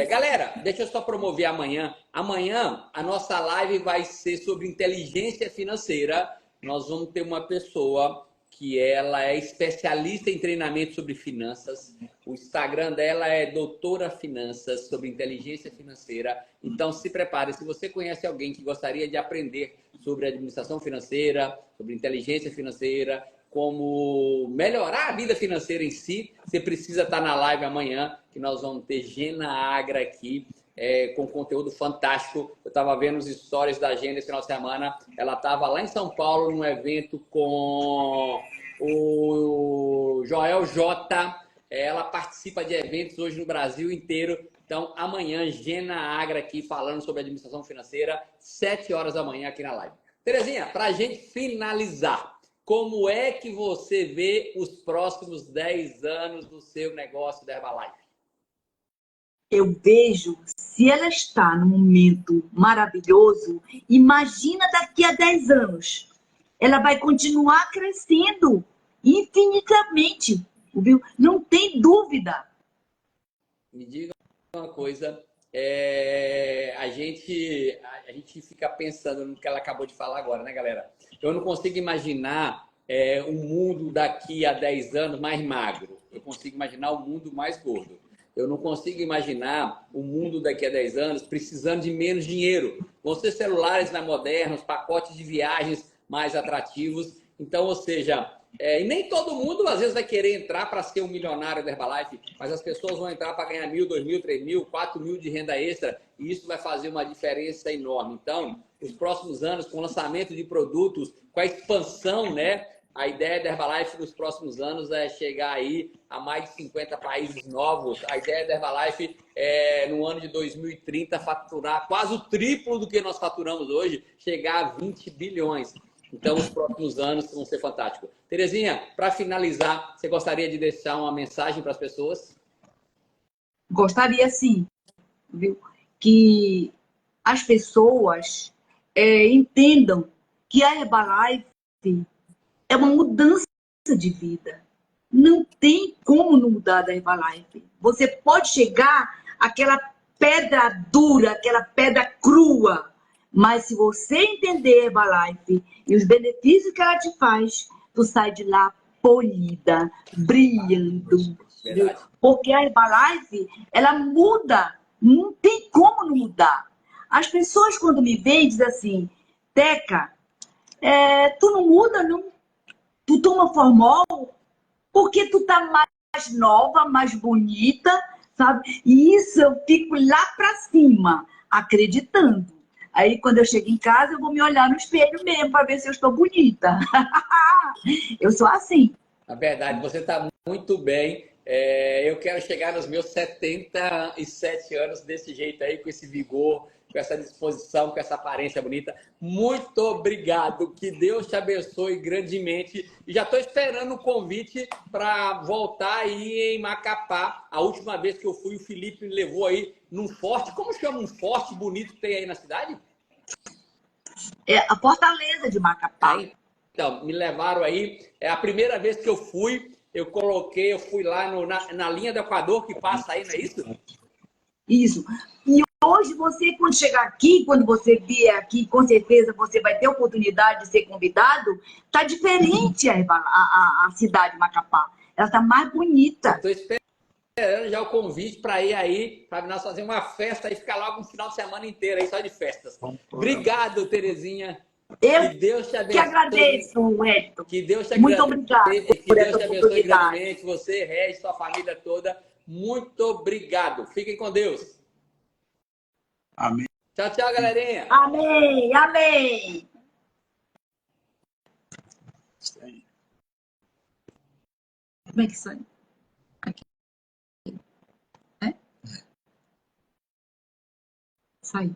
Galera, deixa eu só promover amanhã. Amanhã a nossa live vai ser sobre inteligência financeira. Nós vamos ter uma pessoa que ela é especialista em treinamento sobre finanças. O Instagram dela é Doutora Finanças, sobre inteligência financeira. Então, se prepare. Se você conhece alguém que gostaria de aprender sobre administração financeira, sobre inteligência financeira, como melhorar a vida financeira em si, você precisa estar na live amanhã, que nós vamos ter Gena Agra aqui, com conteúdo fantástico. Eu estava vendo os stories da Gena esse final de semana. Ela estava lá em São Paulo, num evento com o Joel J. Ela participa de eventos hoje no Brasil inteiro. Então, amanhã, Gena Agra aqui falando sobre administração financeira, 7 horas da manhã aqui na live. Terezinha, para a gente finalizar, como é que você vê os próximos 10 anos do seu negócio da Herbalife? Eu vejo, se ela está num momento maravilhoso, imagina daqui a 10 anos. Ela vai continuar crescendo infinitamente, viu? Não tem dúvida. Me diga uma coisa, a gente fica pensando no que ela acabou de falar agora, né, galera? Eu não consigo imaginar um mundo daqui a 10 anos mais magro. Eu consigo imaginar um mundo mais gordo. Eu não consigo imaginar o mundo daqui a 10 anos precisando de menos dinheiro. Vão ser celulares mais modernos, pacotes de viagens mais atrativos. Então, ou seja, e nem todo mundo às vezes vai querer entrar para ser um milionário da Herbalife, mas as pessoas vão entrar para ganhar 1.000, 2.000, 3.000, 4.000 de renda extra e isso vai fazer uma diferença enorme. Então, os próximos anos, com o lançamento de produtos, com a expansão, né? A ideia da Herbalife nos próximos anos é chegar aí a mais de 50 países novos. A ideia da Herbalife é, no ano de 2030, faturar quase o triplo do que nós faturamos hoje, chegar a 20 bilhões. Então, os próximos anos vão ser fantásticos. Terezinha, para finalizar, você gostaria de deixar uma mensagem para as pessoas? Gostaria, sim, viu? Que as pessoas entendam que a Herbalife é uma mudança de vida. Não tem como não mudar da Herbalife. Você pode chegar àquela pedra dura, aquela pedra crua, mas se você entender Herbalife e os benefícios que ela te faz, tu sai de lá polida, brilhando. Verdade. Porque a Herbalife, ela muda. Não tem como não mudar. As pessoas, quando me veem, dizem assim, Teca, tu não muda, não? Tu toma Formol porque tu tá mais nova, mais bonita, sabe? E isso eu fico lá pra cima, acreditando. Aí, quando eu chego em casa, eu vou me olhar no espelho mesmo para ver se eu estou bonita. Eu sou assim. Na verdade, você está muito bem. Eu quero chegar nos meus 77 anos desse jeito aí, com esse vigor com essa disposição, com essa aparência bonita. Muito obrigado. Que Deus te abençoe grandemente. E já estou esperando o convite para voltar aí em Macapá. A última vez que eu fui, o Felipe me levou aí num forte. Como chama um forte bonito que tem aí na cidade? É a Fortaleza de Macapá. Então, me levaram aí. É a primeira vez que eu fui. Eu fui lá na linha do Equador que passa aí, não é isso? Isso. E hoje você, quando chegar aqui, quando você vier aqui, com certeza você vai ter oportunidade de ser convidado. Tá diferente a cidade de Macapá. Ela tá mais bonita. Estou esperando já o convite para ir aí, para nós fazer uma festa e ficar logo um final de semana inteiro aí só de festas. Obrigado, Terezinha. Eu Que Deus te que abençoe. agradeço, Edson. Que Deus te Muito abençoe. obrigada Que por Deus essa te abençoe oportunidade. grandemente. Você, Regis, sua família toda. Muito obrigado. Fiquem com Deus. Amém. Tchau, tchau, galerinha. Amém, amém. Como é que sai? Aqui. É? Sai.